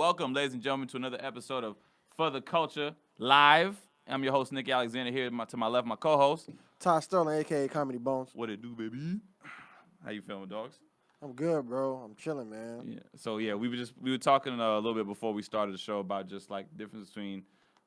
Welcome, ladies and gentlemen, to another episode of For the Culture Live. I'm your host, Nicky Alexander, here to my left, my co-host. Ty Sterling, a.k.a. Comedy Bones. What it do, baby? How you feeling, dogs? I'm good, bro. I'm chilling, man. Yeah. So, we were talking a little bit before we started the show about just, like, the difference between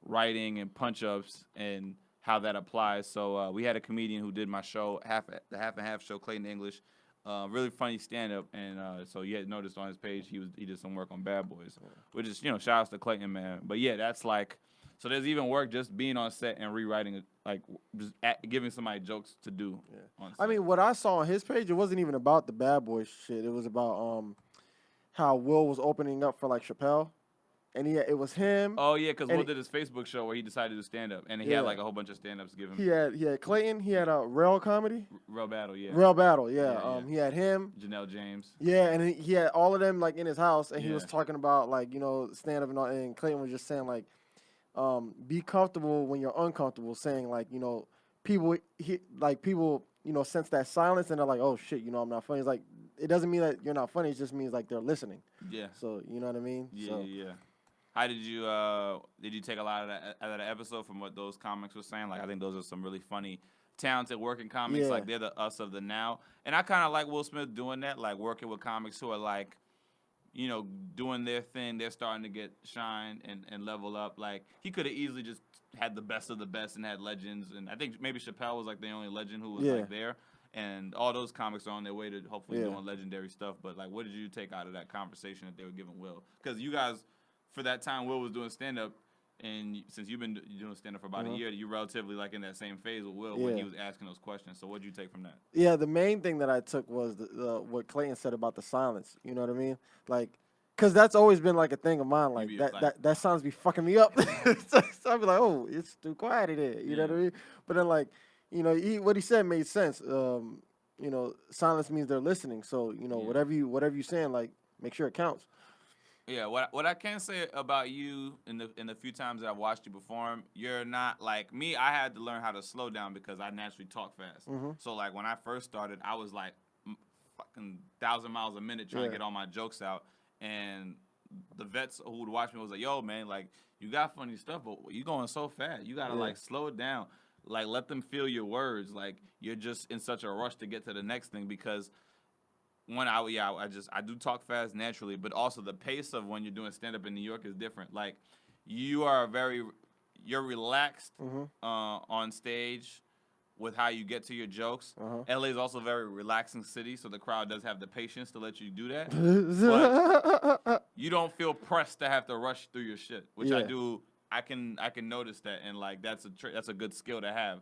writing and punch-ups and how that applies. So, we had a comedian who did my show, the half and half show, Clayton English. Really funny stand-up, and so you had noticed on his page he did some work on Bad Boys, which is, shout outs to Clayton, man. But yeah, that's like, so there's even work just being on set and rewriting it, like just giving somebody jokes to do. Yeah. On set. I mean, what I saw on his page, it wasn't even about the Bad Boys shit. It was about how Will was opening up for like Chappelle, and it was him. Oh yeah, because Will did his Facebook show where he decided to do stand-up, and he had like a whole bunch of stand-ups given. He had Clayton. He had a Rail Comedy. Real Battle, yeah. Real Battle, yeah. He had him. Janelle James. Yeah, and he had all of them like in his house, and he was Yeah. talking about like stand-up and all. And Clayton was just saying like, be comfortable when you're uncomfortable. Saying like people sense that silence and they're like, oh shit, I'm not funny. It's like it doesn't mean that you're not funny. It just means like they're listening. Yeah. So you know what I mean? Yeah, yeah. How did you take a lot out of the episode from what those comics were saying? Like, I think those are some really funny, talented working comics. Yeah. Like, they're the us of the now. And I kind of like Will Smith doing that, like working with comics who are like, doing their thing. They're starting to get shine and level up. Like, he could have easily just had the best of the best and had legends. And I think maybe Chappelle was like the only legend who was like there. And all those comics are on their way to hopefully doing legendary stuff. But like, what did you take out of that conversation that they were giving Will? Because you guys, for that time, Will was doing stand-up, and since you've been doing stand-up for about a year, you're relatively like in that same phase with Will when he was asking those questions. So what did you take from that? Yeah, the main thing that I took was what Clayton said about the silence. You know what I mean? Like, because that's always been like a thing of mine. Like, that silence be fucking me up. So I'd be like, oh, it's too quiet in here. You know what I mean? But then like, what he said made sense. Silence means they're listening. So whatever you saying, like, make sure it counts. Yeah, what I can say about you in the few times that I've watched you perform, you're not like me. I had to learn how to slow down because I naturally talk fast. So like when I first started, I was like fucking 1,000 miles a minute trying to get all my jokes out, and the vets who would watch me was like, "Yo, man, like you got funny stuff, but you going so fast. You gotta like slow it down. Like let them feel your words. Like you're just in such a rush to get to the next thing because." I do talk fast naturally, but also the pace of when you're doing stand-up in New York is different. Like, you're relaxed on stage with how you get to your jokes. LA is also a very relaxing city, so the crowd does have the patience to let you do that. But you don't feel pressed to have to rush through your shit, which I do. I can notice that, and like that's a good skill to have.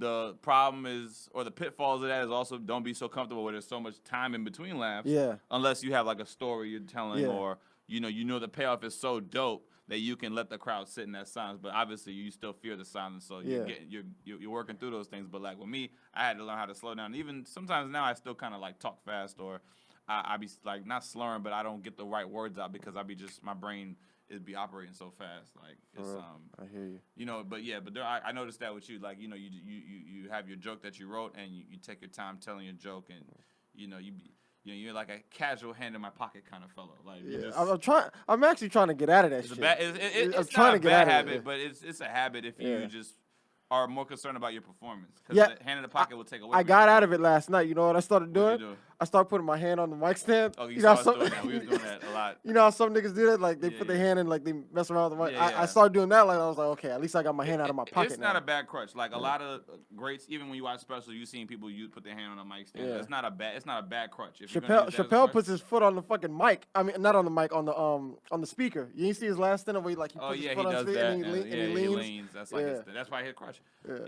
The problem is, or the pitfalls of that is also don't be so comfortable where there's so much time in between laughs. Yeah. Unless you have like a story you're telling, or the payoff is so dope that you can let the crowd sit in that silence. But obviously, you still fear the silence, so you're working through those things. But like with me, I had to learn how to slow down. Even sometimes now, I still kind of like talk fast, or I be like not slurring, but I don't get the right words out because my brain. It'd be operating so fast, like it's I hear you. But I noticed that with you, like you have your joke that you wrote, and you take your time telling your joke, and you're like a casual hand in my pocket kind of fellow. Like I'm actually trying to get out of that shit. It's not a bad habit, but it's a habit if you just are more concerned about your performance. Because the hand in the pocket will take away. I got out of it last night. You know what I started doing? What'd you do? I started putting my hand on the mic stand. Oh, you saw us doing that. We was doing that a lot. You know how some niggas do that? Like, they put their hand in, like, they mess around with the mic. I started doing that. Like, I was like, okay, at least I got my hand out of my pocket. It's not a bad crutch. Like, a lot of greats, even when you watch specials, you've seen people put their hand on a mic stand. It's not a bad crutch. If Chappelle puts his foot on the fucking mic. I mean, not on the mic, on the speaker. You see his last stand where he puts his foot on the speaker and he leans. That's like that's why he hit crutch.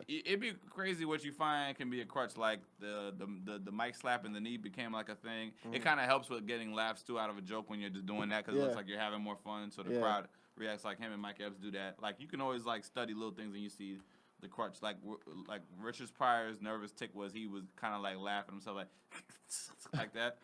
It'd be crazy what you find can be a crutch. Like the mic slap and the knee became like a thing. It kind of helps with getting laughs too out of a joke when you're just doing that because it looks like you're having more fun. So the crowd reacts like him and Mike Epps do that. Like you can always like study little things and you see the crutch. Like Richard Pryor's nervous tick was he was kind of like laughing himself like that.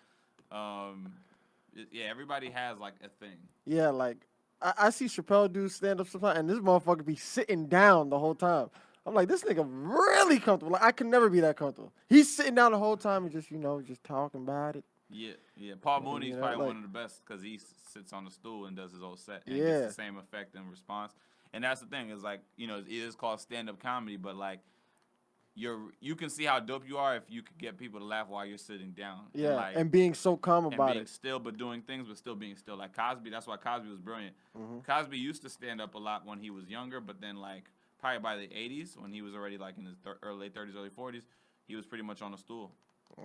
Everybody has like a thing. Yeah, like I see Chappelle do stand up sometimes, and this motherfucker be sitting down the whole time. I'm like, this nigga really comfortable. Like, I could never be that comfortable. He's sitting down the whole time and just, just talking about it. Yeah. Paul Mooney's probably one of the best because he sits on the stool and does his whole set and gets the same effect and response. And that's the thing is like, it is called stand-up comedy, but like you can see how dope you are if you could get people to laugh while you're sitting down. Yeah, and being so calm about being still, but doing things, but still being still. Like Cosby, that's why Cosby was brilliant. Cosby used to stand up a lot when he was younger, but then like probably by the 80s, when he was already like in his late 30s, early 40s, he was pretty much on a stool.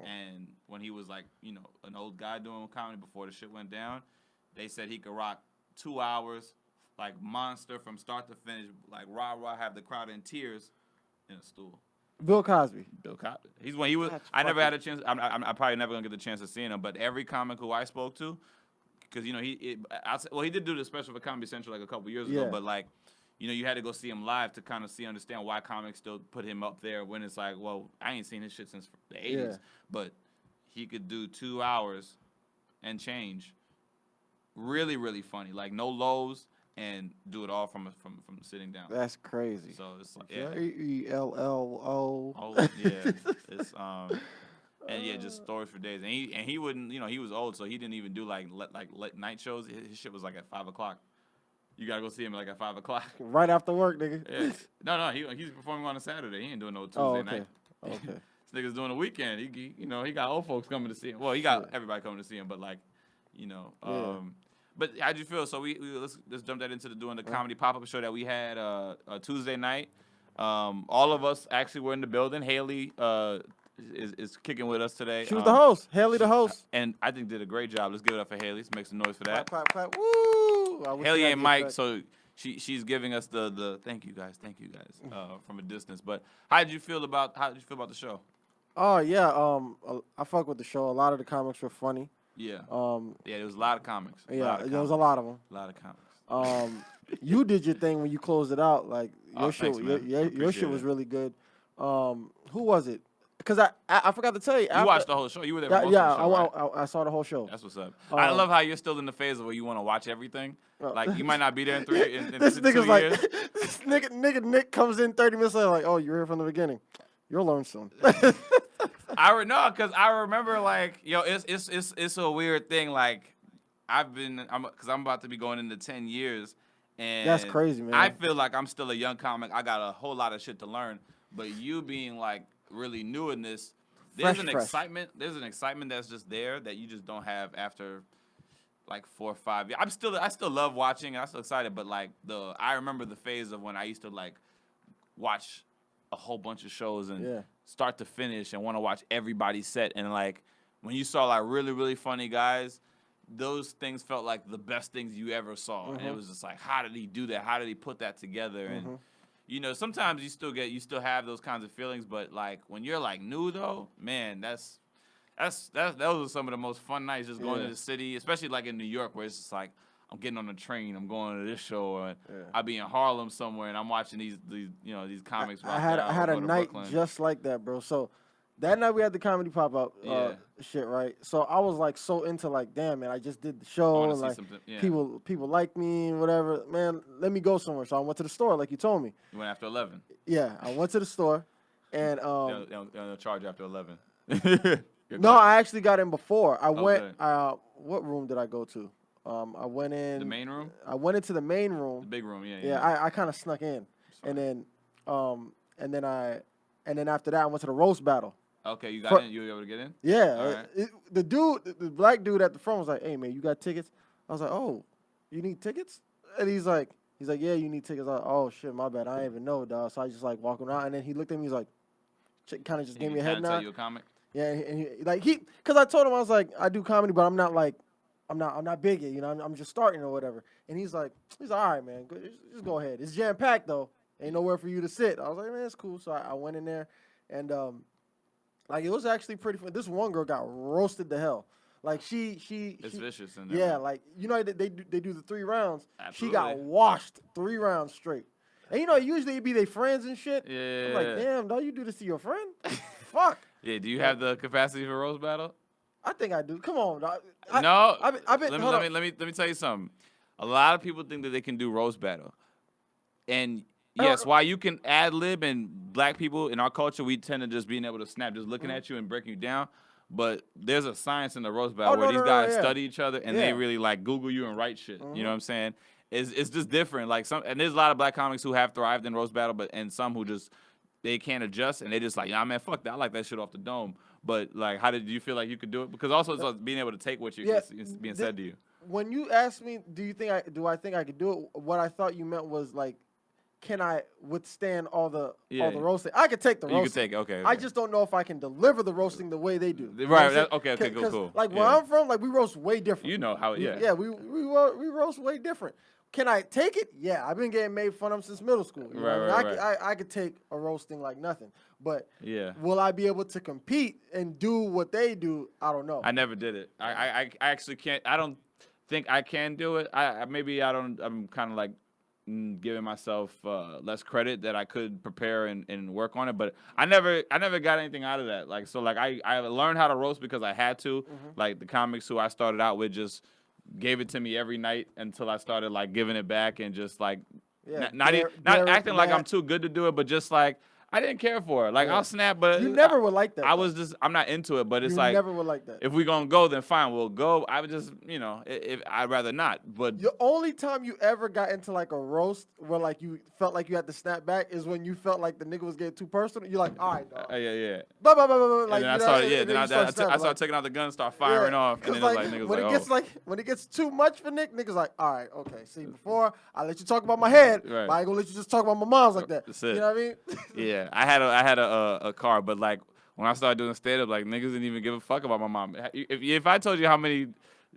And when he was like, an old guy doing comedy before the shit went down, they said he could rock 2 hours, like monster from start to finish, like rah, have the crowd in tears in a stool. Bill Cosby. He was. I never had a chance. I'm probably never gonna get the chance of seeing him. But every comic who I spoke to, because he did do the special for Comedy Central like a couple years ago. But like, you had to go see him live to kind of understand why comics still put him up there when it's like, well, I ain't seen his shit since the 80s. But he could do 2 hours and change. Really, really funny. Like no lows. And do it all from sitting down. That's crazy. So it's like J-E-L-L-O. Oh yeah, it's and yeah, just stories for days. And he wouldn't, he was old, so he didn't even do like late night shows. His shit was like at 5 o'clock. You gotta go see him like at 5 o'clock. Right after work, nigga. Yeah. No, he's performing on a Saturday. He ain't doing no Tuesday night. Okay. This nigga's doing a weekend. He got old folks coming to see him. Well, he got everybody coming to see him, but like, But how'd you feel? So let's jump that into doing the comedy pop-up show that we had a Tuesday night. All of us actually were in the building. Haley is kicking with us today. She was the host. Haley the host. And I think did a great job. Let's give it up for Haley. Let's make some noise for that. Clap. Woo! Haley ain't Mike, so she's giving us the thank you guys from a distance. But how did you feel about the show? Oh yeah, I fuck with the show. A lot of the comics were funny. Yeah. There was a lot of comics. There was a lot of them. A lot of comics. You did your thing when you closed it out. Like your shit, thanks, your shit was really good. Who was it? Because I forgot to tell you. You watched the whole show. You were there for most of the show, I saw the whole show. That's what's up. I love how you're still in the phase of where you want to watch everything. Like you might not be there in this nigga's 2 like, years. this nigga Nick comes in 30 minutes later like, oh, you're here from the beginning. You'll learn soon. Because I remember like, it's a weird thing. Like I'm about to be going into 10 years, and that's crazy, man. I feel like I'm still a young comic. I got a whole lot of shit to learn. But you being like really new in this, there's an excitement that's just there that you just don't have after like 4 or 5 years. I still love watching. I'm still excited, but like I remember the phase of when I used to like watch a whole bunch of shows and start to finish and want to watch everybody's set. And like when you saw like really, really funny guys, those things felt like the best things you ever saw. And it was just like, how did he do that? How did he put that together? And sometimes you still have those kinds of feelings, but like when you're like new though, man, those are some of the most fun nights just going to the city, especially like in New York where it's just like I'm getting on the train, I'm going to this show, or I'll be in Harlem somewhere and I'm watching these comics. I had a night just like that, bro. So that night we had the comedy pop up shit, right? So I was like so into like, damn man, I just did the show and like people like me and whatever. Man, let me go somewhere. So I went to the store like you told me. You went after 11. Yeah, I went to the store and they'll charge you after 11. No, I actually got in before. I went. What room did I go to? I went in the main room. I went into the main room. The big room, yeah. Yeah, I kind of snuck in, and then after that I went to the roast battle. Okay, you got in. You were able to get in. Yeah, right. The black dude at the front was like, "Hey man, you got tickets?" I was like, "Oh, you need tickets?" And he's like, "Yeah, you need tickets." I was like, "Oh shit, my bad. I didn't even know, dog." So I just like walking around, and then he looked at me. He's like, kind of just gave me a head nod. Tell you a comic. Yeah, and because I told him I was like, I do comedy, but I'm not big yet, I'm just starting or whatever. And he's like, all right, man, just go ahead. It's jam packed though. Ain't nowhere for you to sit. I was like, man, it's cool. So I went in there, and like it was actually pretty fun. This one girl got roasted to hell. Like it's vicious in there. Yeah, like they do the 3 rounds. Absolutely. She got washed 3 rounds straight. And usually it be their friends and shit. Yeah. I'm like, damn, dog, you do this to your friend? Fuck. Yeah. Do you have the capacity for roast battle? I think I do. Come on, dog. Let me tell you something. A lot of people think that they can do roast battle, and yes, while you can ad lib, and black people in our culture, we tend to just being able to snap, just looking at you and breaking you down. But there's a science in the roast battle where these guys study each other and they really like Google you and write shit. You know what I'm saying? It's just different. Like and there's a lot of black comics who have thrived in roast battle, and some who just they can't adjust and they just like, nah, man, fuck that. I like that shit off the dome. But like, how did you feel like you could do it? Because also it's like being able to take what is being said to you. When you asked me, I think I could do it? What I thought you meant was like, can I withstand all the roasting? I could take the roasting. You could take it, okay. I just don't know if I can deliver the roasting the way they do. Right. Okay. Cool. Like where I'm from, like we roast way different. You know how? Yeah. Yeah. We roast way different. Can I take it? Yeah, I've been getting made fun of since middle school. Right. I could take a roasting like nothing. But will I be able to compete and do what they do? I don't know. I never did it. I actually can't. I don't think I can do it. I'm kind of like giving myself less credit that I could prepare and work on it. But I never got anything out of that. Like so, like I learned how to roast because I had to. Like the comics who I started out with just gave it to me every night until I started like giving it back and just like not acting like I'm too good to do it, but just like I didn't care for it. Like I'll snap, but you never would like that. I'm not into it, but it's like never would like that. If we gonna go, then fine, we'll go. I would just if I'd rather not. But the only time you ever got into like a roast where like you felt like you had to snap back is when you felt like the nigga was getting too personal. You're like, all right, dog. Yeah. Blah blah blah blah. Like, and then I started taking out the gun, start firing off, and then like, niggas when it gets too much for niggas like, all right, okay. See, before I let you talk about my head, but I ain't gonna let you just talk about my mom's like that. That's it. You know what I mean? Yeah, I had a car, but like when I started doing stand up, like niggas didn't even give a fuck about my mom. If I told you how many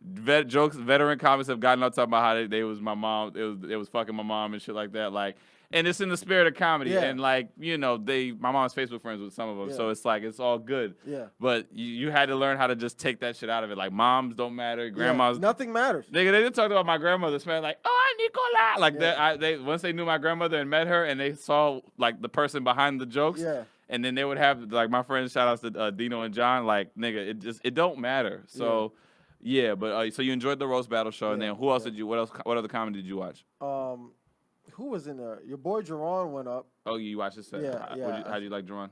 veteran comics have gotten up talking about how they was my mom, it was fucking my mom and shit like that, like. And it's in the spirit of comedy, and like my mom's Facebook friends with some of them, so it's like it's all good. Yeah. But you had to learn how to just take that shit out of it. Like moms don't matter, grandmas nothing matters. Nigga, they just talked about my grandmother, man. Like, oh, Nicola, like that. They once they knew my grandmother and met her, and they saw like the person behind the jokes. Yeah. And then they would have like my friends, shout outs to Dino and John. Like, nigga, it don't matter. So. Yeah, but so you enjoyed the roast battle show, and then who else did you? What other comedy did you watch? Who was in there? Your boy Jerron went up. Oh, you watched his set? Yeah. How do you like Jerron?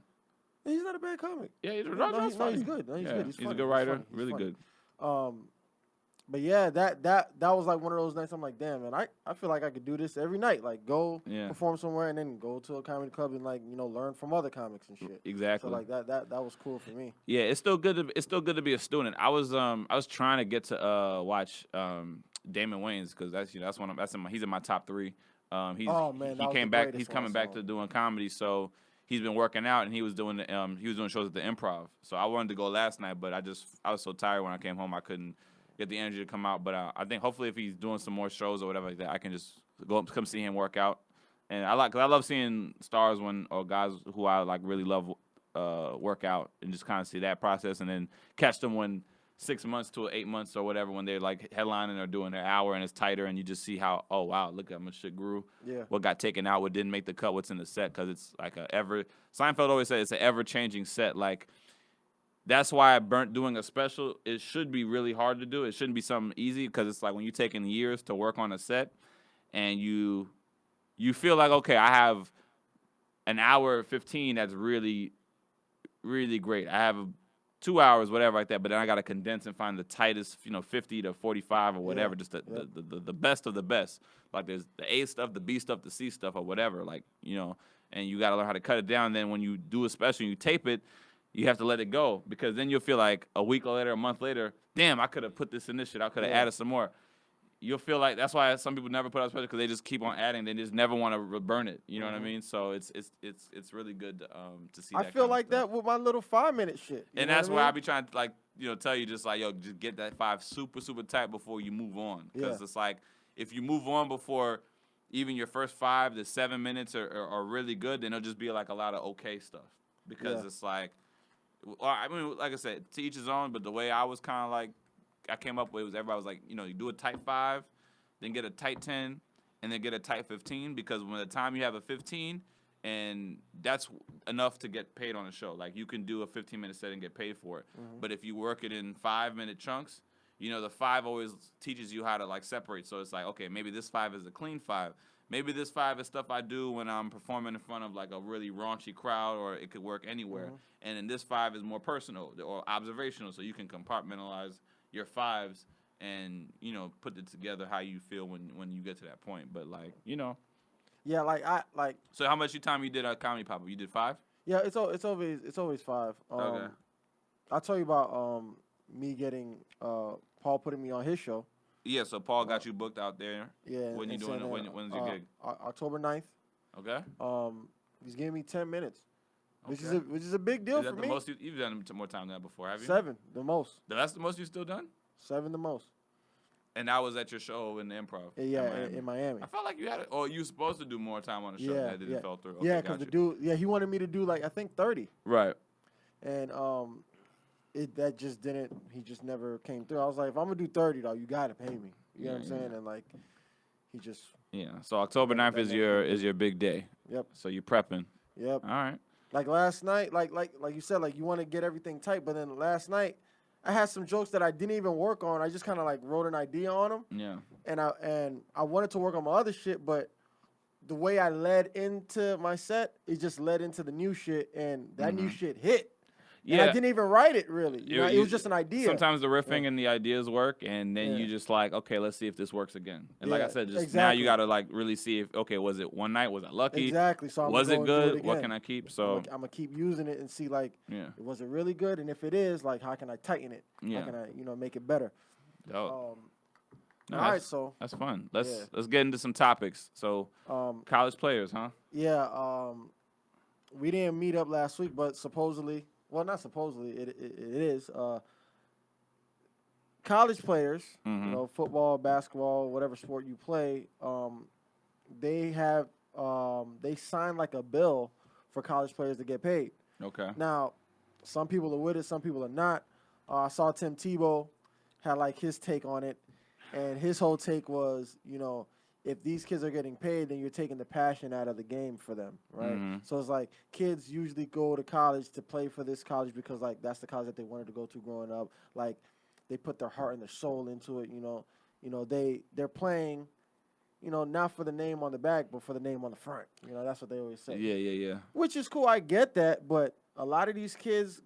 He's not a bad comic. Yeah, he's good. He's good. He's a good writer. Really good. But yeah, that was like one of those nights. I'm like, damn, man, I feel like I could do this every night. Like go perform somewhere and then go to a comedy club and like learn from other comics and shit. Exactly. So like that was cool for me. Yeah, it's still good to be a student. I was trying to get to watch Damon Wayans because he's in my top 3. He came back. He's coming back to doing comedy, so he's been working out and he was doing shows at the Improv. So I wanted to go last night, but I was so tired when I came home I couldn't get the energy to come out. But I think hopefully if he's doing some more shows or whatever like that, I can just come see him work out. And I love seeing stars or guys who I like really love work out and just kind of see that process and then catch them when 6 months to 8 months or whatever when they're like headlining or doing their hour and it's tighter and you just see how, oh wow, look how much shit grew. Yeah. What got taken out, what didn't make the cut, what's in the set, because it's like Seinfeld always said it's an ever-changing set. Like that's why I burnt doing a special. It should be really hard to do. It shouldn't be something easy because it's like when you're taking years to work on a set and you feel like, okay, I have an hour 15 that's really, really great. I have 2 hours, whatever like that, but then I got to condense and find the tightest, 50 to 45 or whatever, just the best of the best. Like there's the A stuff, the B stuff, the C stuff or whatever, like, and you got to learn how to cut it down. And then when you do a special and you tape it, you have to let it go because then you'll feel like a week later, a month later, damn, I could have put this in this shit. I could have added some more. You'll feel like that's why some people never put out special because they just keep on adding. They just never want to burn it. You know what I mean? So it's really good to see. I feel like that with my little 5-minute shit. And that's why I be trying to like tell you just like just get that 5 super super tight before you move on because it's like if you move on before even your first 5 to 7 minutes are really good, then it'll just be like a lot of okay stuff because it's like, I mean, like I said, to each his own. But the way I was kind of like. I came up with was everybody was like, you do a tight 5, then get a tight 10, and then get a tight 15 because when the time you have a 15, and that's enough to get paid on a show. Like you can do a 15-minute set and get paid for it. Mm-hmm. But if you work it in 5-minute chunks, the 5 always teaches you how to like separate. So it's like, okay, maybe this 5 is a clean 5. maybe this 5 is stuff I do when I'm performing in front of like a really raunchy crowd, or it could work anywhere. And then this 5 is more personal or observational, so you can compartmentalize your 5s and put it together how you feel when you get to that point. But like Yeah, like. So how much time you did at Comedy Pop-Up? You did 5? Yeah, it's always 5. Okay. I'll tell you about me getting Paul putting me on his show. Yeah, so Paul got you booked out there. Yeah. When you doing it? When's your gig? October 9th. Okay. He's giving me 10 minutes, which Okay. is a big deal for me. The most you've done more time than that before, have you? 7, the most. That's the most you've still done? 7, the most. And that was at your show in the Improv. Yeah, in Miami. I felt like you had it. Or you were supposed to do more time on the show. That didn't fell through. Okay, yeah, because the dude, he wanted me to do like I think 30. Right. And that just didn't. He just never came through. I was like, if I'm gonna do 30, though, you gotta pay me. You know what I'm saying? And like, he just. Yeah. So October 9th is your big day. Yep. So you prepping. Yep. All right. Like last night, like you said, like you want to get everything tight, but then last night, I had some jokes that I didn't even work on. I just kind of like wrote an idea on them. Yeah. And I wanted to work on my other shit, but the way I led into my set, it just led into the new shit, and that new shit hit. Yeah. And I didn't even write it really. It was just an idea. Sometimes the riffing and the ideas work, and then you just like, okay, let's see if this works again. And like I said, just now you got to like really see if, okay, was it one night? Was I lucky? Exactly. So was it good? What can I keep? So I'm gonna keep using it and see like, was it really good? And if it is, like, how can I tighten it? Yeah. How can I, make it better? Dope. All right, so that's fun. Let's get into some topics. So college players, huh? Yeah. We didn't meet up last week, but supposedly. Well, not supposedly, it is. College players, football, basketball, whatever sport you play, they sign like a bill for college players to get paid. Okay. Now, some people are with it, some people are not. I saw Tim Tebow had like his take on it, and his whole take was, if these kids are getting paid, then you're taking the passion out of the game for them, right? So it's like kids usually go to college to play for this college because, like, that's the college that they wanted to go to growing up. Like, they put their heart and their soul into it, They're playing, not for the name on the back, but for the name on the front. That's what they always say. Yeah. Which is cool. I get that, but a lot of these kids,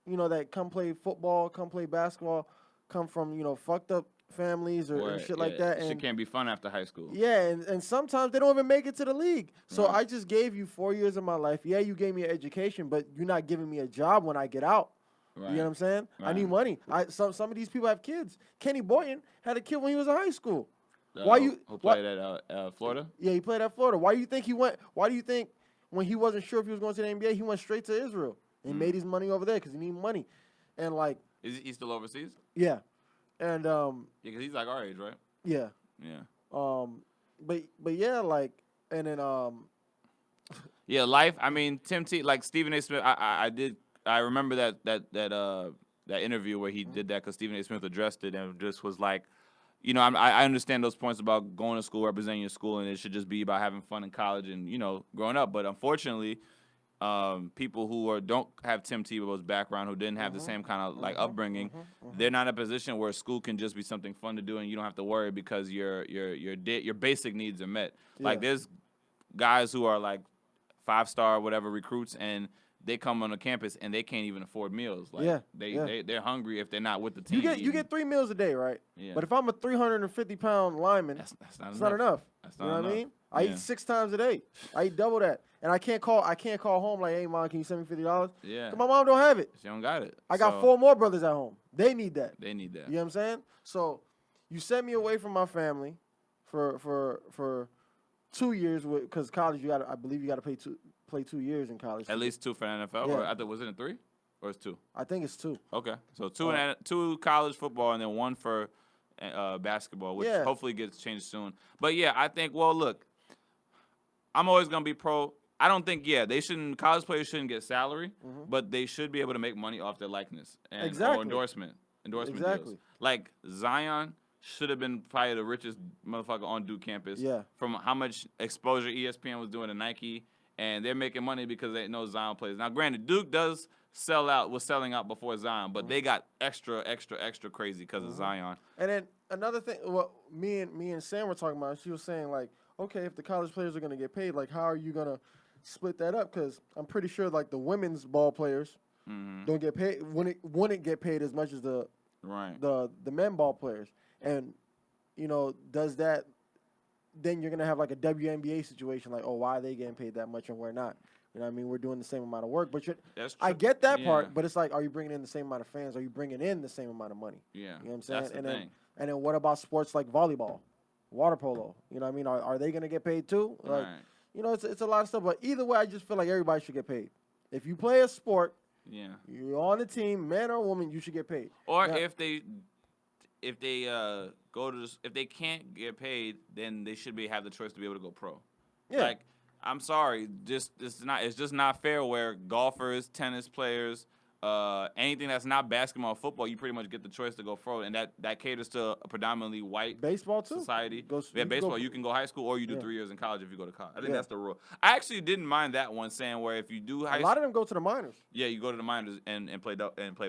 that come play football, come play basketball, come from, fucked up families or shit like that. And shit can't be fun after high school. Yeah, and sometimes they don't even make it to the league. So I just gave you 4 years of my life. Yeah, you gave me an education, but you're not giving me a job when I get out. Right. You know what I'm saying? Right. I need money. Some of these people have kids. Kenny Boynton had a kid when he was in high school. Who played at Florida? Yeah, he played at Florida. Why do you think he went? Why do you think when he wasn't sure if he was going to the NBA, he went straight to Israel and made his money over there because he needed money? And like, is he still overseas? Yeah. And because he's like our age, right? Yeah. But yeah, like, and then yeah, life. I mean, Tim T, like Stephen A. Smith. I remember that interview where he did that because Stephen A. Smith addressed it and just was like, I understand those points about going to school, representing your school, and it should just be about having fun in college and growing up. But unfortunately, people who don't have Tim Tebow's background, who didn't have the same kind of like upbringing, they're not in a position where school can just be something fun to do and you don't have to worry because your basic needs are met. Yeah. Like there's guys who are like 5-star whatever recruits and they come on the campus and they can't even afford meals. Like they're hungry if they're not with the team. You get 3 meals a day, right? Yeah. But if I'm a 350-pound lineman, that's not enough. That's not enough. What I mean? I eat 6 times a day. I eat double that. And I can't call home like, hey, Mom, can you send me $50? Yeah. My mom don't have it. She don't got it. I got 4 more brothers at home. They need that. You know what I'm saying? So you sent me away from my family for 2 years because college I believe you got to play 2 years in college. At least 2 for NFL. Yeah. Or was it in 3? Or it's 2? I think it's 2. Okay. So 2 college football and then 1 for basketball, which hopefully gets changed soon. But yeah, I think, well, look, I'm always going to be pro. I don't think, college players shouldn't get salary, but they should be able to make money off their likeness and or endorsement deals. Like Zion should have been probably the richest motherfucker on Duke campus from how much exposure ESPN was doing to Nike, and they're making money because they know Zion plays. Now, granted, Duke was selling out before Zion, but they got extra crazy because of Zion. And then another thing, what me and Sam were talking about, she was saying like, okay, if the college players are going to get paid, like, how are you going to split that up? Because I'm pretty sure, like, the women's ball players don't get paid, wouldn't get paid as much as the men ball players. And, you know, does that, then you're going to have, like, a WNBA situation, like, oh, why are they getting paid that much and we're not? You know what I mean? We're doing the same amount of work. But I get that part, but it's like, are you bringing in the same amount of fans? Are you bringing in the same amount of money? Yeah. You know what I'm saying? That's the thing. And then what about sports like volleyball, water polo? You know what I mean? Are they going to get paid too? Like, you know, it's a lot of stuff. But either way, I just feel like everybody should get paid. If you play a sport, you're on the team, man or woman, you should get paid. Or if they if they can't get paid, then they should have the choice to be able to go pro. Yeah. Like, I'm sorry, it's just not fair where golfers, tennis players, anything that's not basketball or football, you pretty much get the choice to go pro, and that caters to a predominantly white baseball too. Society. Baseball, you can go high school or you do 3 years in college if you go to college. I think that's the rule. I actually didn't mind that one, saying where if you do high school, a lot of them go to the minors. Yeah, you go to the minors and play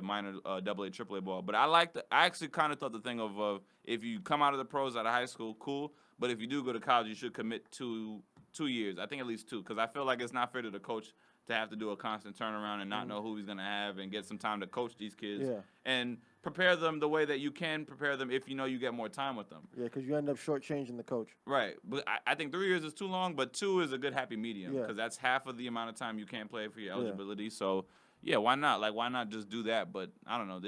minor AA, AAA ball. But I actually kind of thought the thing of if you come out of the pros out of high school, cool. But if you do go to college, you should commit to 2 years. I think at least 2, because I feel like it's not fair to the coach to have to do a constant turnaround and not know who he's going to have and get some time to coach these kids and prepare them the way that you can prepare them if you know you get more time with them. Yeah, because you end up shortchanging the coach. Right. But I think 3 years is too long, but 2 is a good happy medium because that's half of the amount of time you can't play for your eligibility. So, yeah, why not? Like, why not just do that? But I don't know.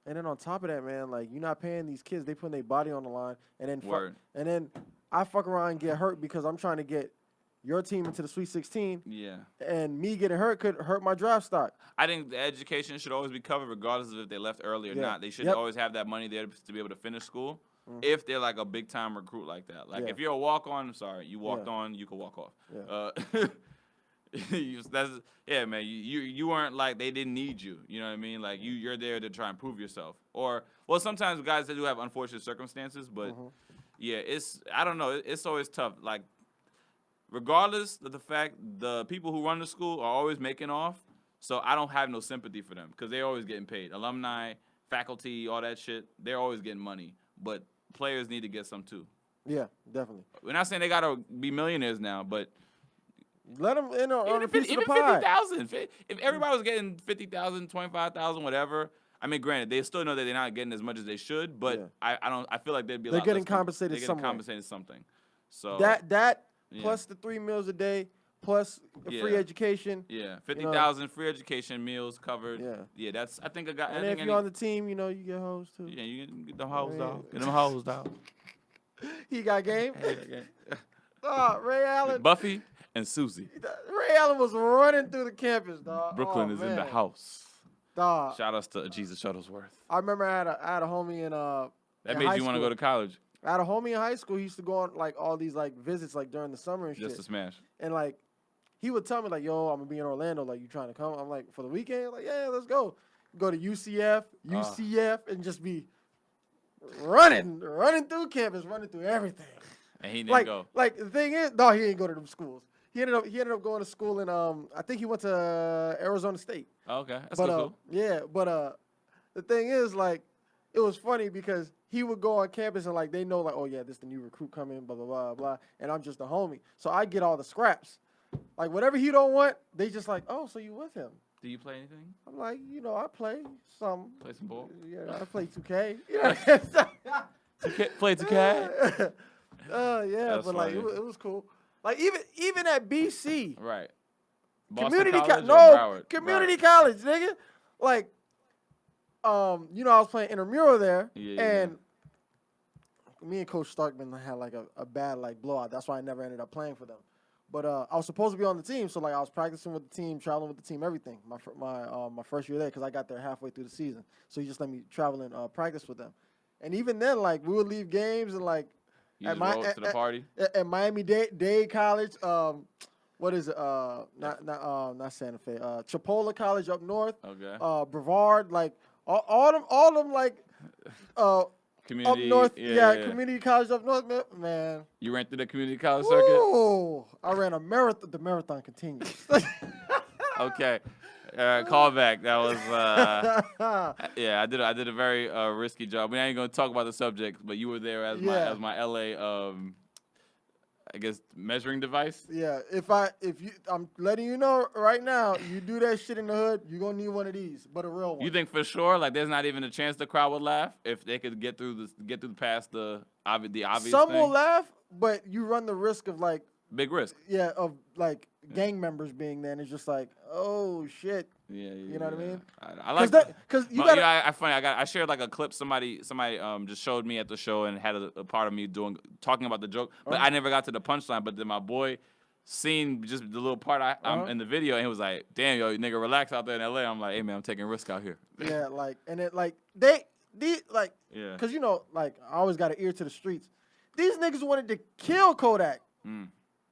And then on top of that, man, like, you're not paying these kids. They putting their body on the line. And then I fuck around and get hurt because I'm trying to get your team into the Sweet 16. Yeah. And me getting hurt could hurt my draft stock. I think the education should always be covered regardless of if they left early or not. They should always have that money there to be able to finish school if they're like a big-time recruit like that. Like, if you're a walk-on, you walked on, you can walk off. Yeah. Man, you weren't like they didn't need you. You know what I mean? Like, you're there to try and prove yourself. Or, well, sometimes guys, they do have unfortunate circumstances, but, yeah, I don't know. It's always tough. Like, regardless of the fact, the people who run the school are always making off, so I don't have no sympathy for them because they're always getting paid. Alumni, faculty, all that shit, they're always getting money. But players need to get some too. Yeah, definitely. We're not saying they got to be millionaires now, but let them in on a piece of the pie. 50,000. If everybody was getting 50,000, 25,000, whatever. I mean, granted, they still know that they're not getting as much as they should, but I feel like they'd be. They're getting compensated. They're getting compensated something. So that. Plus the 3 meals a day, plus free education. Yeah, 50,000 free education meals covered. Yeah, that's I think I got. And if you're on the team, you know you get hoes too. Yeah, you get them hoes dog. Get them hoes dog. He got game. Ray Allen, Buffy, and Susie. Ray Allen was running through the campus, dog. Brooklyn is in the house. Dog. Shout outs to Jesus Shuttlesworth. I remember I had a homie in that made you want to go to college. I had a homie in high school. He used to go on like all these like visits like during the summer and shit. Just to smash. And like he would tell me like, "Yo, I'm gonna be in Orlando. Like, you trying to come?" I'm like, "For the weekend?" Like, "Yeah, let's go." Go to UCF, and just be running through campus, running through everything. And he didn't go. Like the thing is, no, he didn't go to them schools. He ended up going to school in I think he went to Arizona State. Oh, okay, that's cool. Yeah, but the thing is like. It was funny because he would go on campus and, like, they know, like, oh, yeah, this is the new recruit coming, blah, blah, blah, blah, and I'm just a homie. So I get all the scraps. Like, whatever he don't want, they just like, oh, so you with him. Do you play anything? I'm like, you know, I play some. Play some ball? Yeah, I play 2K. You know? Play 2K? Yeah, but, like, it was cool. Like, even at BC. Right. Community college. Community college, nigga. Like, you know, I was playing intramural there, and me and Coach Starkman had like a bad like blowout. That's why I never ended up playing for them. But I was supposed to be on the team, so like I was practicing with the team, traveling with the team, everything. My first year there, because I got there halfway through the season, so he just let me travel and practice with them. And even then, like we would leave games and like at the party at Miami-Dade College. What is it? Not Santa Fe. Chipola College up north. Okay. Brevard, like. All them like community, up north, community college up north, man. You ran through the community college circuit? Oh, I ran a marathon. The marathon continues. Okay, call back. That was yeah. I did a very risky job. We ain't gonna talk about the subject, but you were there as my LA I guess, measuring device. Yeah, I'm letting you know right now, you do that shit in the hood, you're gonna need one of these, but a real one. You think for sure, like, there's not even a chance the crowd would laugh if they could get through past the obvious Some thing? will laugh, but you run the risk of like big risk. Yeah, of like gang members being there, and it's just like, oh shit. Yeah, you know what I mean? I like that because you got. I shared like a clip. Somebody just showed me at the show and had a part of me talking about the joke, but I never got to the punchline. But then my boy seen just the little part I'm in the video, and he was like, "Damn, yo, nigga, relax out there in LA." I'm like, "Hey, man, I'm taking risk out here." Yeah, like, and it like yeah, because you know, like, I always got an ear to the streets. These niggas wanted to kill Kodak.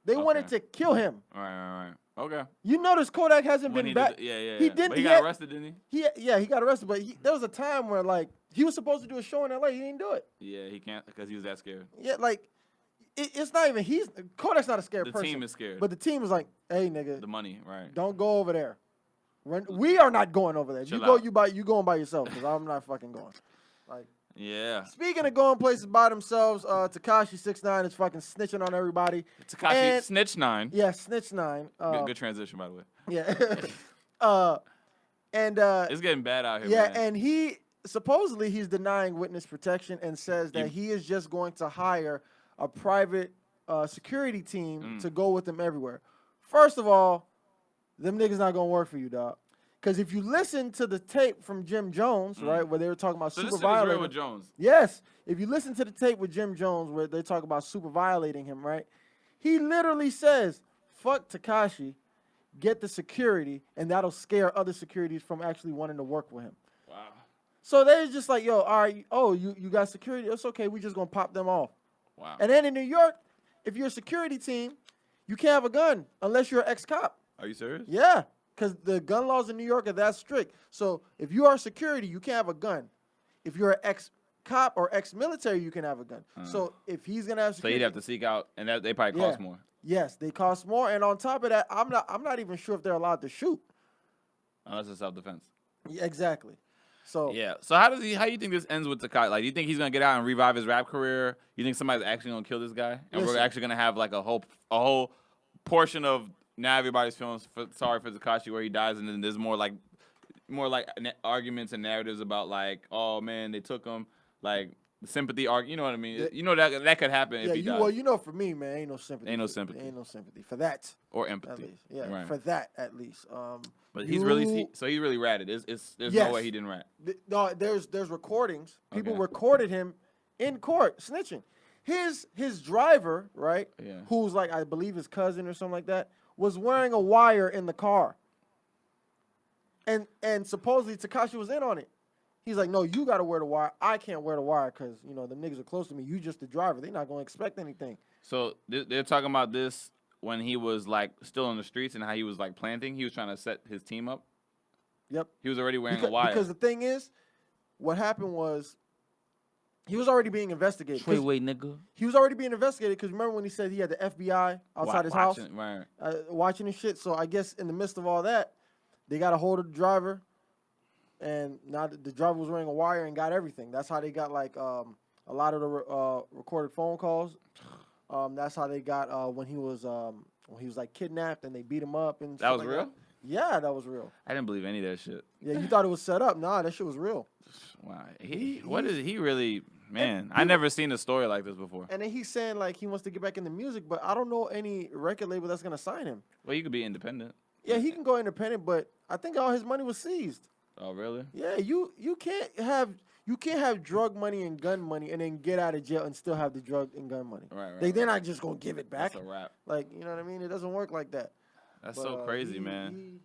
They wanted to kill him. Right. Okay. You notice Kodak hasn't been back. He didn't. But he got arrested, didn't he? He got arrested. But there was a time where like he was supposed to do a show in LA. He didn't do it. Yeah, he can't because he was that scared. Yeah, like it's not even Kodak's not a scared person. The team is scared. But the team is like, hey, nigga, the money, right? Don't go over there. We are not going over there. Chill you go. out. You going by yourself because I'm not fucking going. Like. Yeah. Speaking of going places by themselves, Tekashi 6ix9ine is fucking snitching on everybody. Tekashi Snitch 9. Yeah, Snitch 9. Good transition, by the way. Yeah. And it's getting bad out here. Yeah, man. and he's denying witness protection and says that he is just going to hire a private security team to go with him everywhere. First of all, them niggas not gonna work for you, dog. Because if you listen to the tape from Jim Jones, right, where they were talking about super violating, real with Jones. Yes, if you listen to the tape with Jim Jones where they talk about super violating him, right, he literally says, "Fuck Tekashi, get the security, and that'll scare other securities from actually wanting to work with him." Wow. So they're just like, "Yo, all right, you got security? It's okay. We just gonna pop them off." Wow. And then in New York, if you're a security team, you can't have a gun unless you're an ex-cop. Are you serious? Yeah. Because the gun laws in New York are that strict. So if you are security, you can't have a gun. If you're an ex-cop or ex-military, you can have a gun. So if he's gonna have security, so you'd have to seek out, and they probably cost more. Yes, they cost more. And on top of that, I'm not even sure if they're allowed to shoot unless it's self-defense. Yeah, exactly. So yeah. So how do you think this ends with Tekashi? Like, do you think he's gonna get out and revive his rap career? You think somebody's actually gonna kill this guy, and we're actually gonna have like a whole portion of now everybody's feeling sorry for Tekashi where he dies, and then there's more like arguments and narratives about like, oh man, they took him, like sympathy you know what I mean? You know that could happen if he dies. Well, you know, for me, man, ain't no sympathy. Ain't no sympathy. Ain't no sympathy for that. Or empathy. At least. Yeah, right. For that at least. But he's really ratted. There's no way he didn't rat. No, there's recordings. People recorded him in court snitching. His driver, right? Yeah. Who's like, I believe his cousin or something like that, was wearing a wire in the car. And supposedly Tekashi was in on it. He's like, no, you got to wear the wire. I can't wear the wire because, you know, the niggas are close to me. You just the driver. They're not going to expect anything. So they're talking about this when he was, like, still on the streets and how he was, like, planting. He was trying to set his team up. Yep. He was already wearing a wire. Because the thing is, what happened was he was already being investigated. Wait, nigga. He was already being investigated because remember when he said he had the FBI outside his house? Right. Watching his shit. So I guess in the midst of all that, they got a hold of the driver. And now the driver was wearing a wire and got everything. That's how they got like a lot of the recorded phone calls. That's how they got when he was like kidnapped and they beat him up and. That was like real? That. Yeah, that was real. I didn't believe any of that shit. Yeah, you thought it was set up. Nah, that shit was real. Wow. He really, man, I never seen a story like this before. And then he's saying like he wants to get back into music, but I don't know any record label that's gonna sign him. Well, he could be independent. Yeah, he can go independent, but I think all his money was seized. Oh, really? Yeah, you can't have drug money and gun money and then get out of jail and still have the drug and gun money. Right. They're not just gonna give it back. That's a wrap. Like, you know what I mean? It doesn't work like that. That's so crazy, man.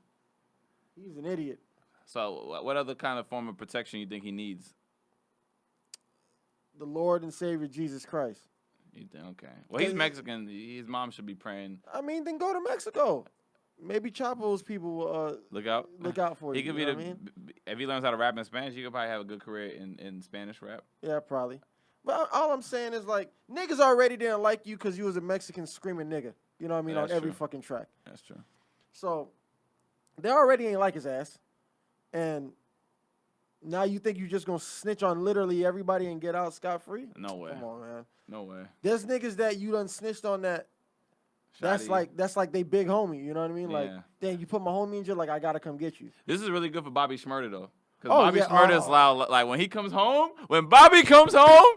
He's an idiot. So, what other kind of form of protection you think he needs? The Lord and Savior Jesus Christ. You think? Okay. Well, he's Mexican. His mom should be praying. I mean, then go to Mexico. Maybe Chapo's people will look out for you. He could be if he learns how to rap in Spanish, he could probably have a good career in Spanish rap. Yeah, probably. But all I'm saying is like niggas already didn't like you because you was a Mexican screaming nigga. You know what I mean? On every fucking track. That's true. So they already ain't like his ass, and now you think you just gonna snitch on literally everybody and get out scot free? No way. Come on, man. No way. There's niggas that you done snitched on that that's like they big homie. You know what I mean? Like, damn, you put my homie in jail, like I gotta come get you. This is really good for Bobby Shmurda though, because Bobby Shmurda is loud. Like when he comes home, when Bobby comes home,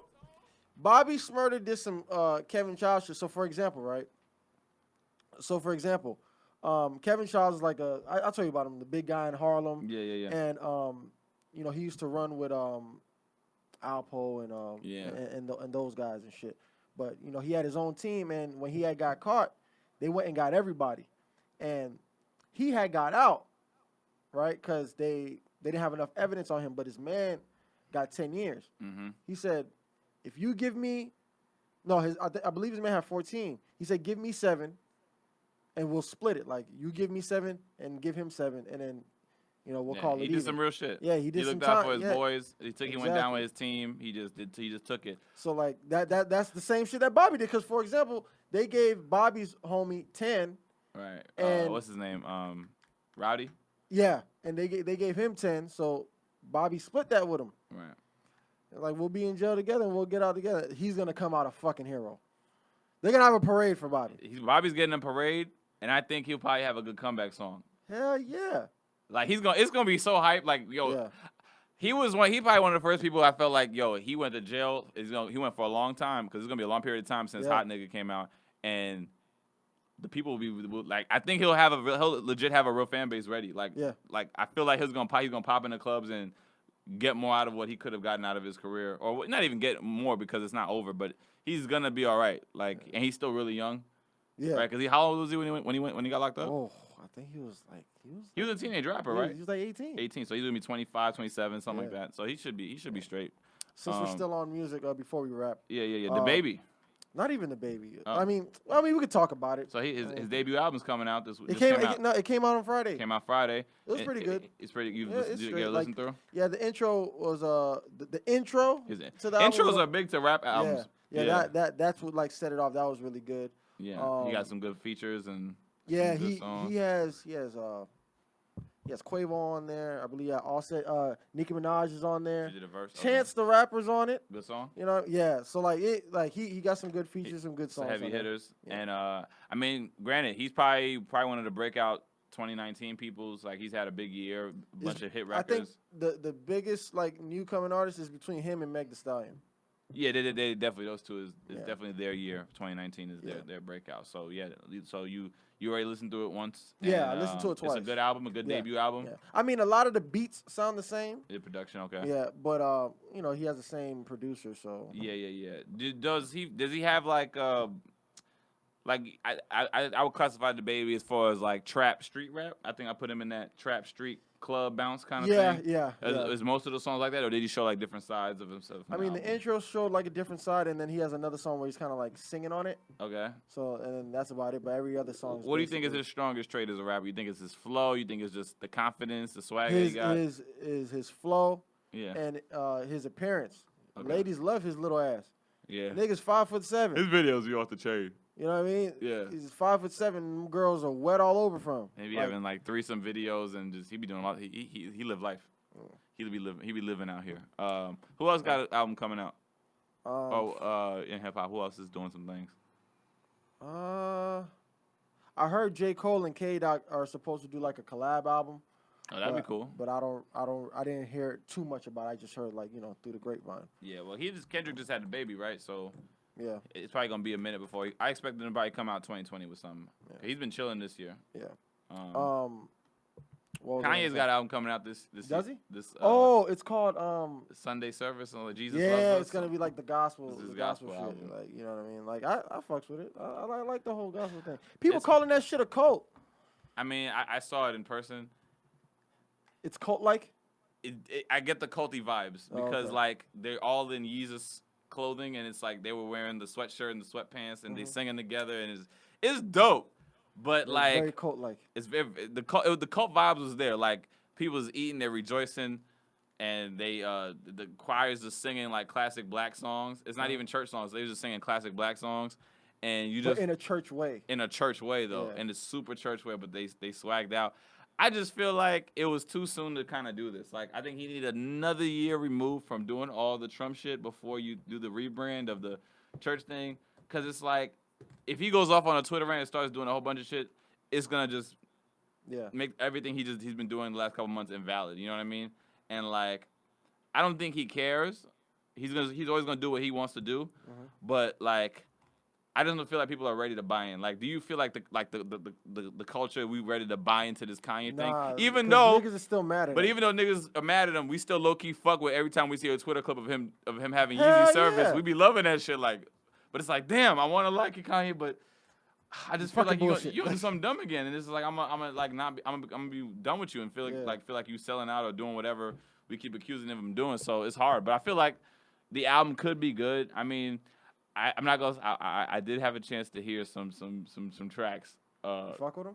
Bobby Shmurda did some Kevin Childs shit. So for example, right? Kevin Childs is like I'll tell you about him, the big guy in Harlem. Yeah. And you know, he used to run with Alpo and those guys and shit. But you know, he had his own team, and when he had got caught, they went and got everybody, and he had got out, right? Because they didn't have enough evidence on him. But his man got 10 years. Mm-hmm. He said, if you give me, I believe his man had 14. He said, give me 7, and we'll split it. Like you give me 7 and give him 7, and then you know we'll call it. He did some real shit. Yeah, he did. He looked out for his boys. He went down with his team. He just took it. So like that's the same shit that Bobby did. Because for example, they gave Bobby's homie 10. Right. And what's his name? Rowdy. Yeah, and they gave him 10. So Bobby split that with him. Right. Like we'll be in jail together and we'll get out together. He's gonna come out a fucking hero. They're gonna have a parade for Bobby. Bobby's getting a parade, and I think he'll probably have a good comeback song. Hell yeah. Like it's gonna be so hype. Like he probably one of the first people I felt like he went to jail. He went for a long time because it's gonna be a long period of time since Hot Nigga came out, and the people will be like, I think he'll legit have a real fan base ready. Like I feel like he's gonna pop in the clubs and get more out of what he could have gotten out of his career, or not even get more because it's not over, but he's gonna be all right. Like, and he's still really young. Yeah. Right? Because how old was he when he got locked up? Oh, I think he was a teenage rapper, right? He was like 18. 18, so he's gonna be 25, 27, something like that. So he should be straight. Since we're still on music, before we wrap. Yeah. The Baby. Not even The Baby. I mean, we could talk about it. So his debut album's coming out this week. It came out on Friday. Came out Friday. It was pretty good. It's pretty. You listen through? Yeah, the intro was the intro to the album. Intros are big to rap albums. Yeah. That's what like set it off. That was really good. Yeah, he got some good features and he has Quavo on there. I believe Offset, Nicki Minaj is on there. She did a verse. Chance the Rapper's on it. Good song. You know, so he got some good features, some good songs. Heavy hitters, and I mean, granted, he's probably one of the breakout 2019 people's. Like he's had a big year, a bunch of hit records. I think the biggest like new coming artist is between him and Meg Thee Stallion. Yeah, they definitely, those two is definitely their year. 2019 is their breakout. So so you already listened to it once. Yeah, I listened to it twice. It's a good album, a good debut album. Yeah. I mean, a lot of the beats sound the same. The production, okay. Yeah, but he has the same producer, so. Yeah. Does he have like I would classify the Baby as far as like trap street rap. I think I put him in that trap street club bounce kind of thing. Yeah. Is most of the songs like that, or did he show like different sides of himself? I mean, the intro showed like a different side, and then he has another song where he's kind of like singing on it. Okay. So, and then that's about it. But every other song. What do you think is his strongest trait as a rapper? You think it's his flow? You think it's just the confidence, the swag that he got? His flow. Yeah. And his appearance. Okay. Ladies love his little ass. Yeah. Nigga's 5'7". His videos be off the chain. You know what I mean? Yeah. He's 5'7". Them girls are wet all over from him. Maybe having like threesome videos and just he be doing a lot. He live life. He be living out here. Who else got an album coming out? In hip hop, who else is doing some things? I heard J. Cole and K-Dot are supposed to do like a collab album. Oh, that'd be cool. But I didn't hear too much about it. I just heard like through the grapevine. Yeah, well, Kendrick just had the baby, right? So. Yeah. It's probably gonna be a minute before I expect him to probably come out 2020 with something. Yeah. He's been chilling this year. Yeah. Kanye's got an album coming out this Does he? This it's called Sunday Service on Jesus. Yeah, Loves Us. it's gonna be like the gospel. This is the gospel shit. album. Like you know what I mean? Like I fucks with it. I like the whole gospel thing. People calling that shit a cult. I mean, I saw it in person. It's cult like. I get the culty vibes because like they're all in Yeezus clothing, and it's like they were wearing the sweatshirt and the sweatpants, and they singing together, and it's dope. But like very cult like. It's very the cult vibes was there. Like people was eating, they're rejoicing, and they the choirs is singing like classic black songs. It's not even church songs. They were just singing classic black songs, and you just in a church way. In a church way though, in a super church way. But they swagged out. I just feel like it was too soon to kind of do this. Like, I think he needed another year removed from doing all the Trump shit before you do the rebrand of the church thing. Because it's like, if he goes off on a Twitter rant and starts doing a whole bunch of shit, it's gonna just Yeah. make everything he's been doing the last couple months invalid. You know what I mean? And like, I don't think he cares. He's always gonna do what he wants to do. But like, I just don't feel like people are ready to buy in. Like, do you feel like the culture we ready to buy into this Kanye thing? Even though niggas are still mad at but him. even though niggas are mad at him, we still low key fuck with every time we see a Twitter clip of him having Yeezy service. Yeah. We be loving that shit. Like, but it's like, damn, I want to like it, Kanye, but I just feel like you do something dumb again, and it's like I'm gonna be done with you and feel like you selling out or doing whatever we keep accusing him of doing. So it's hard, but I feel like the album could be good. I mean, I'm not gonna. I did have a chance to hear some tracks. Fuck with him.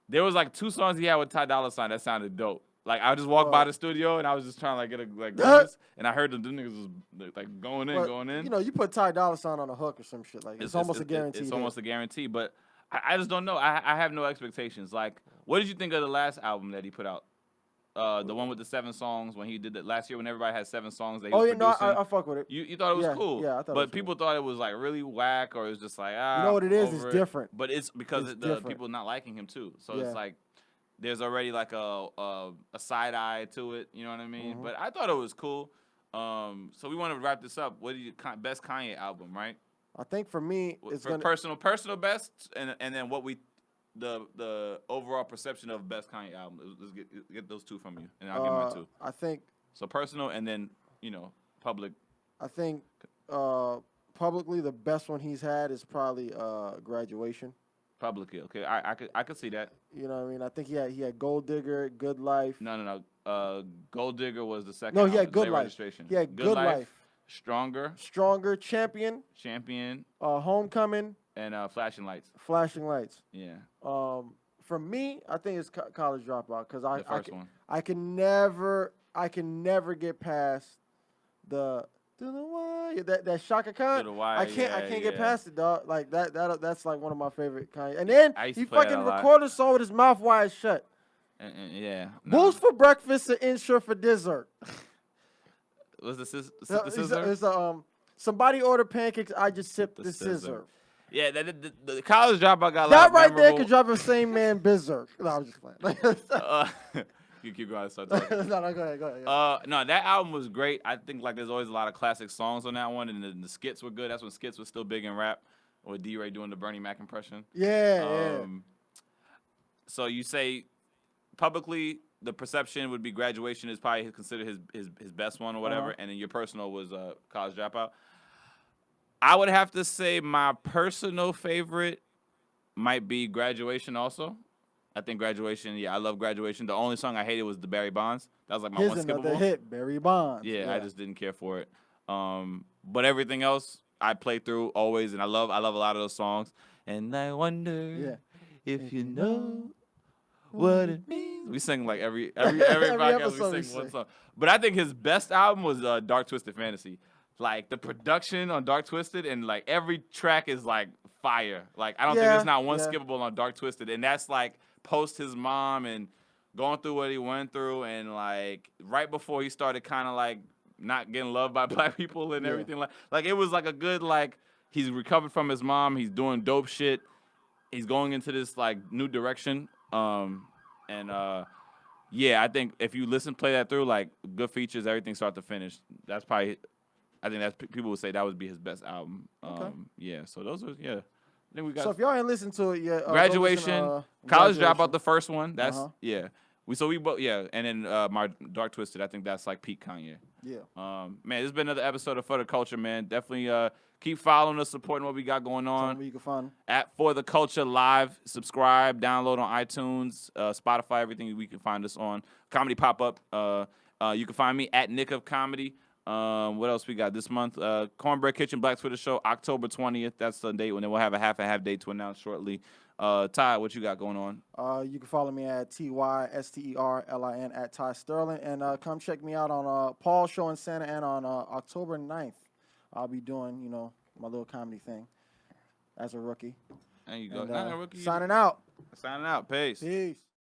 There was like 2 songs he had with Ty Dolla $ign that sounded dope. Like I just walked by the studio and I was just trying to like get a glimpse, and I heard them niggas was like going in. You know, you put Ty Dolla $ign on a hook or some shit like it's almost a guarantee. It's almost a guarantee, but I just don't know. I have no expectations. Like, what did you think of the last album that he put out? The one with the 7 songs when he did that last year when everybody had 7 songs that he was producing. I fuck with it. You thought it was cool. Yeah, I thought but people thought it was like really whack or it was just like you know what it is? It's different. But it's because the people not liking him too. So it's like there's already like a side eye to it. You know what I mean? But I thought it was cool. So we want to wrap this up. What do you best Kanye album, right? I think for me, it's for personal best, and then what we. The overall perception of best Kanye album. Let's get those 2 from you, and I'll give mine 2. I think so. Personal, and then public. I think publicly the best one he's had is probably Graduation. Publicly, okay. I could see that. You know what I mean? I think he had Gold Digger, Good Life. No. Gold Digger was the second. No, he had Good Life. Registration. He had Good Life. Stronger, Champion, Homecoming. And Flashing Lights. Yeah. For me, I think it's College Dropout because I can never get past the that Shaka Khan. I can't get past it, dog. Like that's like one of my favorite Kanye. And then he fucking recorded a song with his mouth wide shut. Yeah. Boost for breakfast and insure for dessert. Was the scissor? It's somebody ordered pancakes. I just sipped the scissor. Yeah, the College Dropout got a lot that of right memorable... there could drive the same man berserk. No, I'm just playing. You keep going. Start talking. No, go ahead. Yeah. No, that album was great. I think like there's always a lot of classic songs on that one, and the skits were good. That's when skits was still big in rap, with D-Ray doing the Bernie Mac impression. Yeah. So you say publicly the perception would be Graduation is probably considered his best one or whatever, and then your personal was College Dropout. I would have to say my personal favorite might be Graduation also. I think Graduation, I love Graduation. The only song I hated was the Barry Bonds. That was like my one skippable. Another hit, Barry Bonds. Yeah, I just didn't care for it. But everything else I play through always, and I love a lot of those songs. And I wonder if you know what it means. We sing like every podcast we sing one song. But I think his best album was Dark Twisted Fantasy. Like the production on Dark Twisted and like every track is like fire. Like I don't think there's not one skippable on Dark Twisted, and that's like post his mom and going through what he went through, and like right before he started kind of like not getting loved by black people and everything. Like it was like a good like he's recovered from his mom. He's doing dope shit. He's going into this like new direction. I think if you play that through, like good features, everything start to finish. That's probably. I think that's people would say that would be his best album. Yeah. So those were I think we got. So if y'all ain't listened to it yet, Graduation, College Dropout, the first one. That's We both and then my Dark Twisted. I think that's like peak Kanye. Yeah. Man, this has been another episode of For the Culture, man. Definitely keep following us, supporting what we got going on. Where you can find at For the Culture Live. Subscribe, download on iTunes, Spotify, everything we can find us on. Comedy Pop Up. You can find me at Nick of Comedy. What else we got this month? Cornbread Kitchen Black Twitter Show, October 20th. That's the date when then we'll have a half date to announce shortly. Ty, what you got going on? You can follow me at TYSTERLIN at Ty Sterling, and come check me out on Paul's Show in Santa Ana on October 9th. I'll be doing my little comedy thing as a rookie. There you go. And, signing out. Peace.